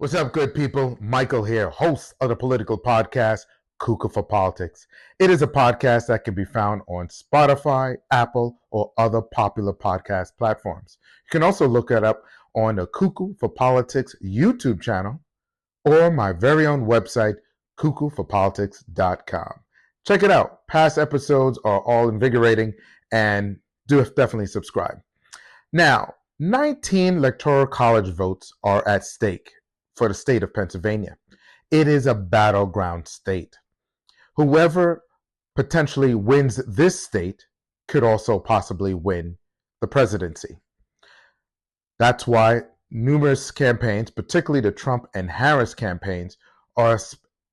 What's up, good people? Michael here, host of the political podcast, Caucus for Politics. It is a podcast that can be found on Spotify, Apple, or other popular podcast platforms. You can also look it up on the Caucus for Politics YouTube channel or my very own website, cuckooforpolitics.com. Check it out. Past episodes are all invigorating, and do definitely subscribe. Now, 19 electoral college votes are at stake for the state of Pennsylvania. It is a battleground state. Whoever potentially wins this state could also possibly win the presidency. That's why numerous campaigns, particularly the Trump and Harris campaigns, are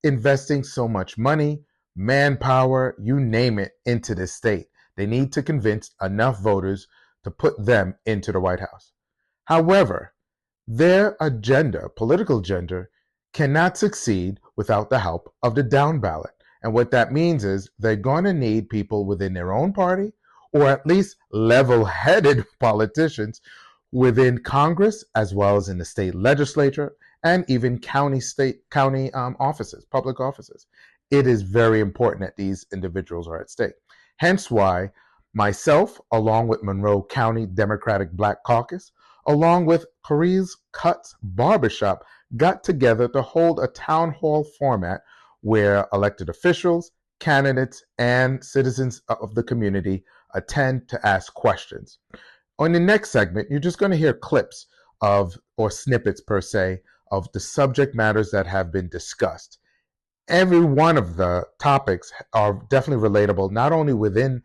investing so much money, manpower, you name it, into this state. They need to convince enough voters to put them into the White House. However, their agenda, political agenda, cannot succeed without the help of the down ballot. And what that means is they're going to need people within their own party, or at least level-headed politicians within Congress, as well as in the state legislature, and even county offices, public offices. It is very important that these individuals are at stake. Hence why myself, along with Monroe County Democratic Black Caucus, along with Kariz, Cutz, Barbershop, got together to hold a town hall format where elected officials, candidates, and citizens of the community attend to ask questions. On the next segment, you're just going to hear clips of, or snippets per se, of the subject matters that have been discussed. Every one of the topics are definitely relatable, not only within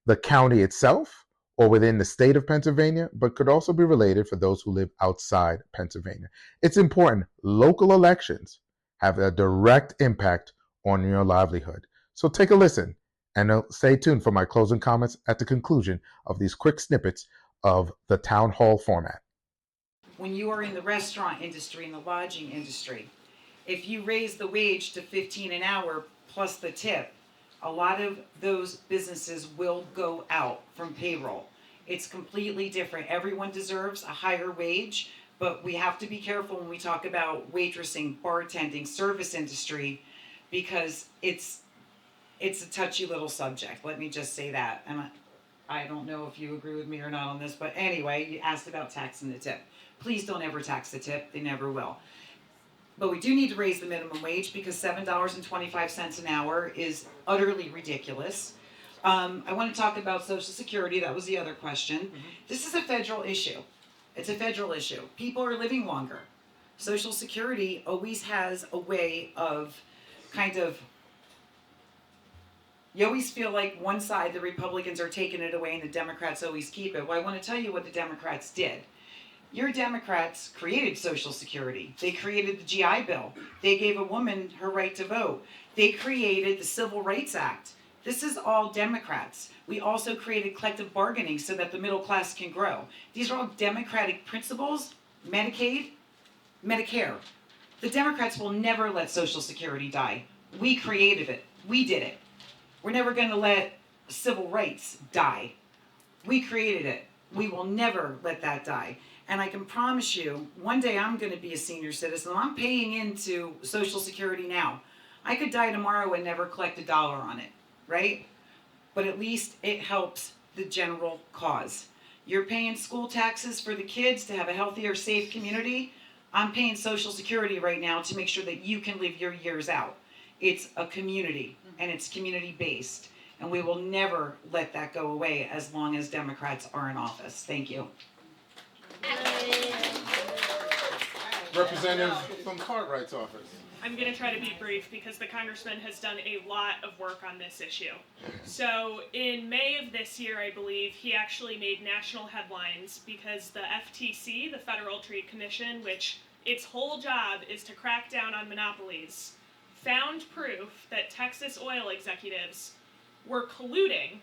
the county itself, or within the state of Pennsylvania, but could also be related for those who live outside Pennsylvania. It's important. Local elections have a direct impact on your livelihood. So take a listen and stay tuned for my closing comments at the conclusion of these quick snippets of the town hall format. When you are in the restaurant industry and the lodging industry, if you raise the wage to $15 an hour plus the tip, a lot of those businesses will go out from payroll. It's completely different. Everyone deserves a higher wage, but we have to be careful when we talk about waitressing, bartending, service industry, because it's a touchy little subject. Let me just say that. And I don't know if you agree with me or not on this, but anyway, you asked about taxing the tip. Please don't ever tax the tip. They never will. But we do need to raise the minimum wage because $7.25 an hour is utterly ridiculous. I want to talk about Social Security. That was the other question. Mm-hmm. This is a federal issue. It's a federal issue. People are living longer. Social Security always has a way of you always feel like one side, the Republicans, are taking it away and the Democrats always keep it. Well, I want to tell you what the Democrats did. Your Democrats created Social Security. They created the GI Bill. They gave a woman her right to vote. They created the Civil Rights Act. This is all Democrats. We also created collective bargaining so that the middle class can grow. These are all Democratic principles. Medicaid, Medicare. The Democrats will never let Social Security die. We created it. We did it. We're never going to let civil rights die. We created it. We will never let that die. And I can promise you, one day I'm going to be a senior citizen. I'm paying into Social Security now. I could die tomorrow and never collect $1 on it, right? But at least it helps the general cause. You're paying school taxes for the kids to have a healthier, safe community. I'm paying Social Security right now to make sure that you can live your years out. It's a community, and it's community-based. And we will never let that go away as long as Democrats are in office. Thank you. Representative from Cartwright's office. I'm going to try to be brief because the congressman has done a lot of work on this issue. So in May of this year, I believe, he actually made national headlines because the FTC, the Federal Trade Commission, which its whole job is to crack down on monopolies, found proof that Texas oil executives were colluding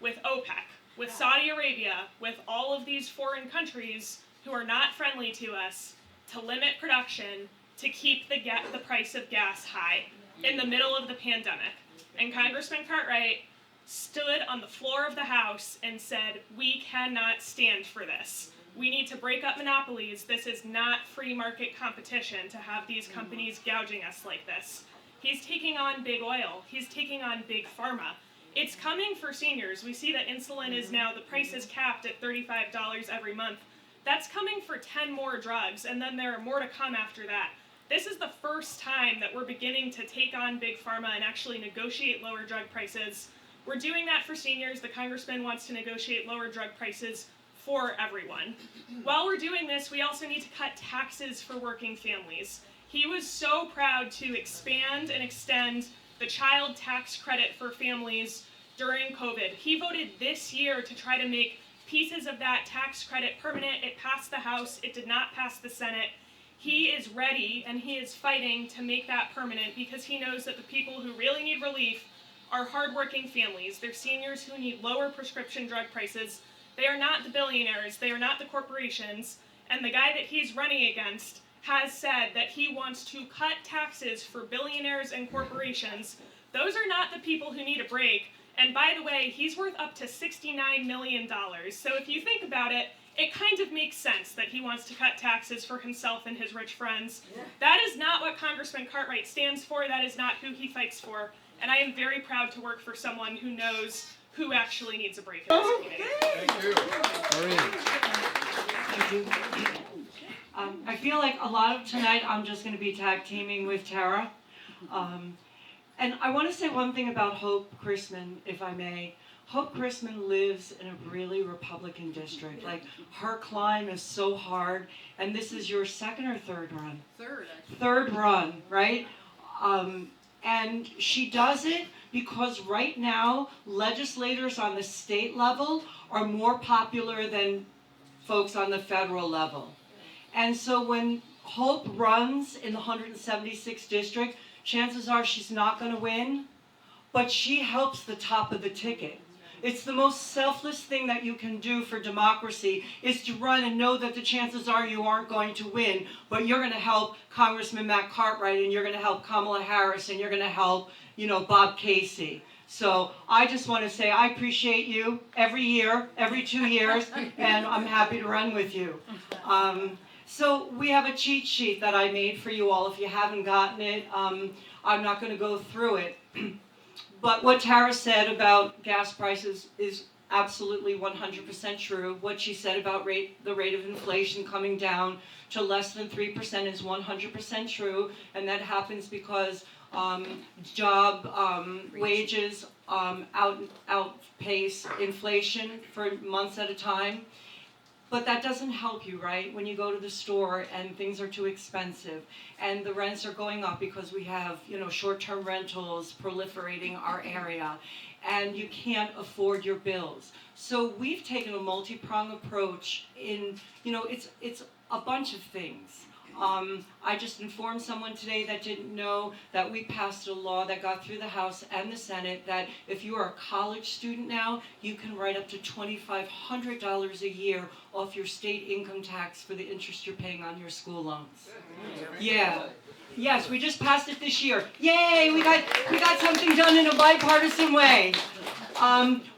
with OPEC, with Saudi Arabia, with all of these foreign countries who are not friendly to us, to limit production, to keep the price of gas high in the middle of the pandemic. And Congressman Cartwright stood on the floor of the House and said, "We cannot stand for this. We need to break up monopolies. This is not free market competition to have these companies gouging us like this. He's taking on big oil. He's taking on big pharma. It's coming for seniors. We see that insulin is now, the price is capped at $35 every month. That's coming for 10 more drugs, and then there are more to come after that. This is the first time that we're beginning to take on big pharma and actually negotiate lower drug prices. We're doing that for seniors. The congressman wants to negotiate lower drug prices for everyone. While we're doing this, we also need to cut taxes for working families. He was so proud to expand and extend the child tax credit for families during COVID. He voted this year to try to make pieces of that tax credit permanent. It passed the House. It did not pass the Senate. He is ready and he is fighting to make that permanent because he knows that the people who really need relief are hardworking families. They're seniors who need lower prescription drug prices. They are not the billionaires. They are not the corporations. And the guy that he's running against has said that he wants to cut taxes for billionaires and corporations. Those are not the people who need a break. And by the way, he's worth up to $69 million. So if you think about it, it kind of makes sense that he wants to cut taxes for himself and his rich friends. Yeah. That is not what Congressman Cartwright stands for. That is not who he fights for. And I am very proud to work for someone who knows who actually needs a break in this community. Thank you. Thank you. I feel like a lot of tonight I'm just going to be tag teaming with Tara. And I want to say one thing about Hope Chrisman, if I may. Hope Chrisman lives in a really Republican district. Like, her climb is so hard. And this is your second or third run? Third, actually. Third run, right? And she does it because right now, legislators on the state level are more popular than folks on the federal level. And so when Hope runs in the 176th district, chances are she's not going to win, but she helps the top of the ticket. It's the most selfless thing that you can do for democracy is to run and know that the chances are you aren't going to win, but you're going to help Congressman Matt Cartwright, and you're going to help Kamala Harris, and you're going to help, Bob Casey. So I just want to say I appreciate you every year, every 2 years, and I'm happy to run with you. So we have a cheat sheet that I made for you all. If you haven't gotten it, I'm not going to go through it. But what Tara said about gas prices is absolutely 100% true. What she said about the rate of inflation coming down to less than 3% is 100% true. And that happens because wages outpace inflation for months at a time. But that doesn't help you, right? When you go to the store and things are too expensive and the rents are going up because we have, short-term rentals proliferating our area and you can't afford your bills. So we've taken a multi-pronged approach in, it's a bunch of things. I just informed someone today that didn't know that we passed a law that got through the House and the Senate that if you are a college student now, you can write up to $2,500 a year off your state income tax for the interest you're paying on your school loans. Yeah. Yes, we just passed it this year. Yay, we got something done in a bipartisan way.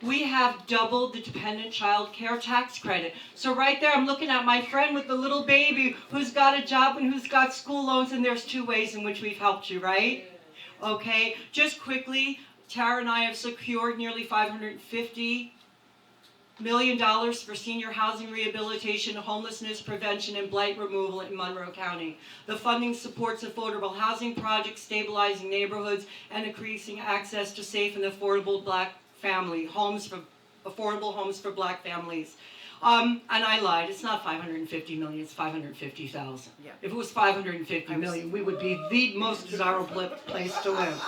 We have doubled the dependent child care tax credit. So right there, I'm looking at my friend with the little baby who's got a job and who's got school loans, and there's 2 ways in which we've helped you, right? Okay, just quickly, Tara and I have secured nearly $550 million for senior housing rehabilitation, homelessness prevention, and blight removal in Monroe County. The funding supports affordable housing projects, stabilizing neighborhoods, and increasing access to safe and affordable affordable homes for black families. And I lied. It's not 550 million. It's 550,000. Yeah. If it was 550 million, we would be the most desirable place to live.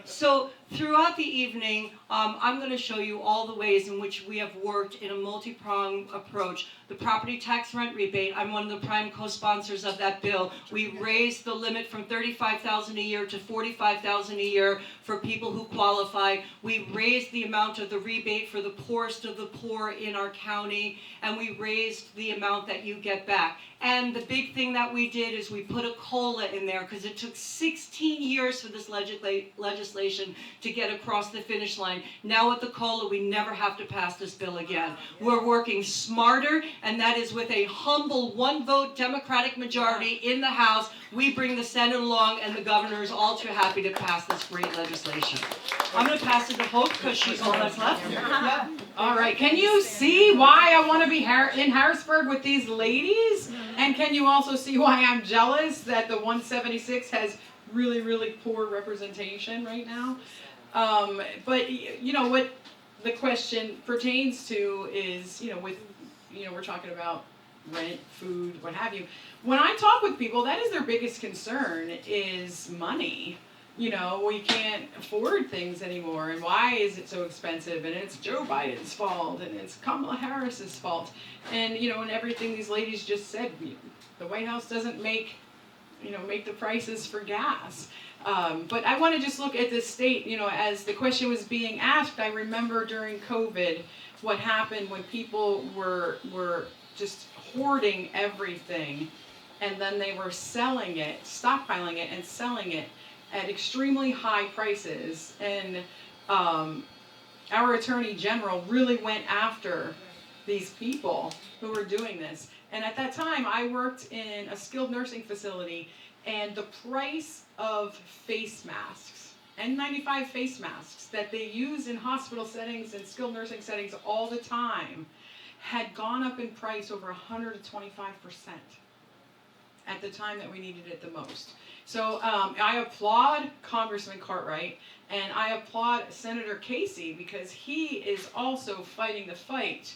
So throughout the evening, I'm going to show you all the ways in which we have worked in a multi-pronged approach. The property tax rent rebate, I'm one of the prime co-sponsors of that bill. We raised the limit from $35,000 a year to $45,000 a year for people who qualify. We raised the amount of the rebate for the poorest of the poor in our county, and we raised the amount that you get back. And the big thing that we did is we put a COLA in there because it took 16 years for this legislation to get across the finish line. Now with the COLA, we never have to pass this bill again. We're working smarter, and that is with a humble one-vote Democratic majority in the House. We bring the Senate along, and the governor is all too happy to pass this great legislation. I'm going to pass it to Hope because she's all that's left. Yeah. All right. Can you see why I want to be in Harrisburg with these ladies? And can you also see why I'm jealous that the 176 has really, really poor representation right now? But you know what the question pertains to is, we're talking about rent, food, what have you. When I talk with people, that is their biggest concern is money. We can't afford things anymore, and why is it so expensive? And it's Joe Biden's fault, and it's Kamala Harris's fault, and and everything these ladies just said. The White House doesn't make the prices for gas. But I want to just look at this state. As the question was being asked, I remember during COVID what happened when people were just hoarding everything, and then they were selling it, stockpiling it, and selling it at extremely high prices, and our Attorney General really went after these people who were doing this. And at that time, I worked in a skilled nursing facility, and the price of face masks, N95 face masks that they use in hospital settings and skilled nursing settings all the time, had gone up in price over 125% at the time that we needed it the most. So I applaud Congressman Cartwright, and I applaud Senator Casey, because he is also fighting the fight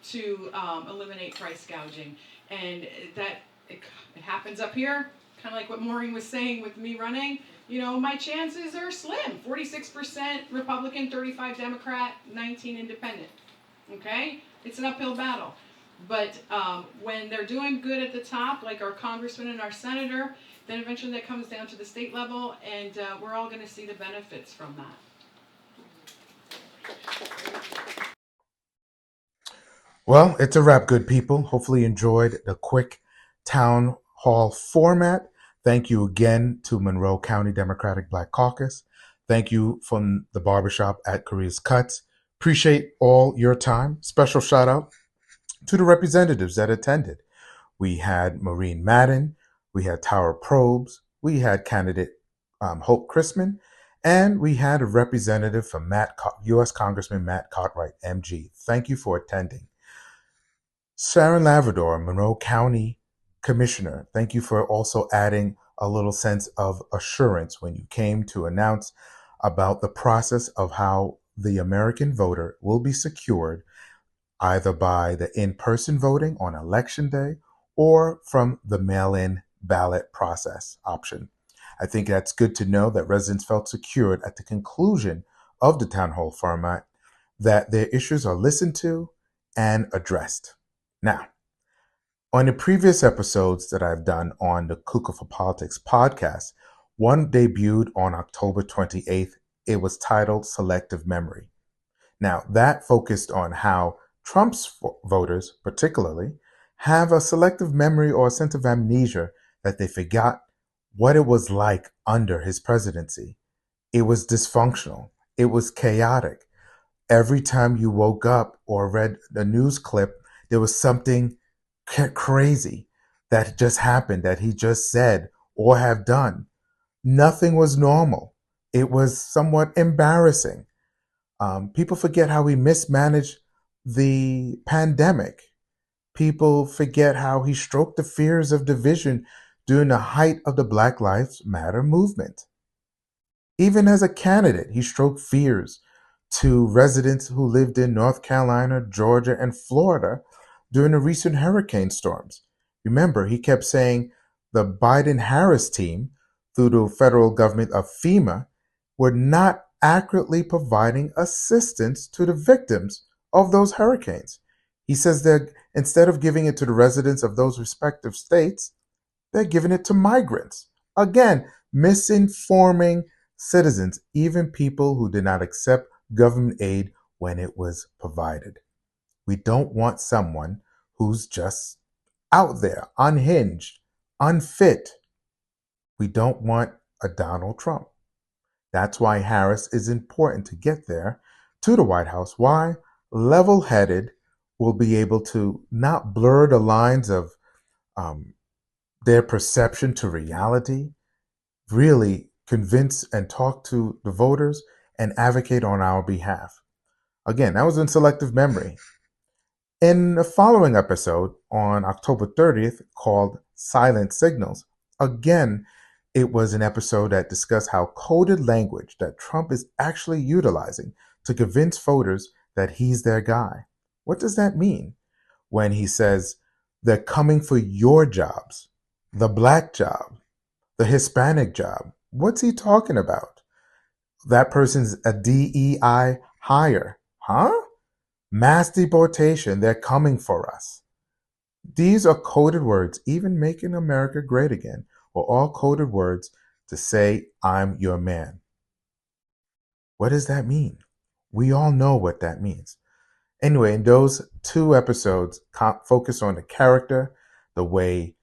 to eliminate price gouging. And that it happens up here, kind of like what Maureen was saying with me running. My chances are slim. 46% Republican, 35 Democrat, 19 Independent. Okay? It's an uphill battle. But when they're doing good at the top, like our congressman and our senator, then eventually that comes down to the state level, and we're all going to see the benefits from that. Well, it's a wrap, good people. Hopefully you enjoyed the quick town hall format. Thank you again to Monroe County Democratic Black Caucus. Thank you from the barbershop at Kariz Cutz. Appreciate all your time. Special shout out to the representatives that attended. We had Maureen Madden, we had Tara Probes, we had candidate Hope Chrisman, and we had a representative from U.S. Congressman Matt Cartwright, MG. Thank you for attending. Sharon Lavador, Monroe County Commissioner, thank you for also adding a little sense of assurance when you came to announce about the process of how the American voter will be secured either by the in-person voting on Election Day or from the mail-in ballot process option. I think that's good to know that residents felt secured at the conclusion of the town hall format, that their issues are listened to and addressed. Now, on the previous episodes that I've done on the Caucus for Politics podcast, one debuted on October 28th. It was titled Selective Memory. Now, that focused on how Trump's voters, particularly, have a selective memory or a sense of amnesia that they forgot what it was like under his presidency. It was dysfunctional. It was chaotic. Every time you woke up or read a news clip, there was something crazy that just happened, that he just said or have done. Nothing was normal. It was somewhat embarrassing. People forget how he mismanaged the pandemic. People forget how he stroked the fears of division during the height of the Black Lives Matter movement. Even as a candidate, he stroked fears to residents who lived in North Carolina, Georgia, and Florida during the recent hurricane storms. Remember, he kept saying the Biden-Harris team, through the federal government of FEMA, were not accurately providing assistance to the victims of those hurricanes. He says that instead of giving it to the residents of those respective states, they're giving it to migrants. Again, misinforming citizens, even people who did not accept government aid when it was provided. We don't want someone who's just out there, unhinged, unfit. We don't want a Donald Trump. That's why Harris is important to get there to the White House. Why? Level headed will be able to not blur the lines of their perception to reality, really convince and talk to the voters and advocate on our behalf. Again, that was in selective memory. In the following episode on October 30th called Silent Signals, again, it was an episode that discussed how coded language that Trump is actually utilizing to convince voters that he's their guy. What does that mean when he says they're coming for your jobs, the black job, the Hispanic job? What's he talking about? That person's a DEI hire. Huh? Mass deportation, they're coming for us. These are coded words. Even Making America Great Again are all coded words to say, I'm your man. What does that mean? We all know what that means. Anyway, in those two episodes, focus on the character, the way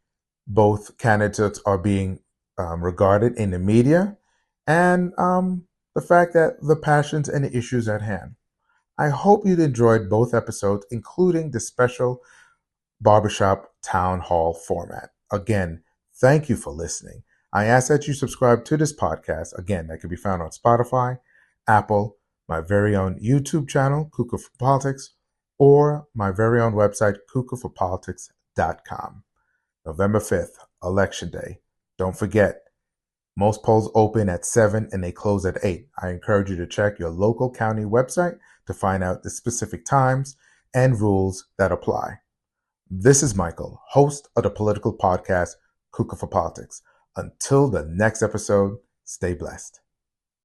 both candidates are being regarded in the media, and the fact that the passions and the issues at hand. I hope you enjoyed both episodes, including the special Barbershop Town Hall format. Again, thank you for listening. I ask that you subscribe to this podcast. Again, that can be found on Spotify, Apple, my very own YouTube channel, Cuckoo for Politics, or my very own website, cuckooforpolitics.com. November 5th, Election Day. Don't forget, most polls open at 7 and they close at 8. I encourage you to check your local county website to find out the specific times and rules that apply. This is Michael, host of the political podcast, Cuckoo for Politics. Until the next episode, stay blessed.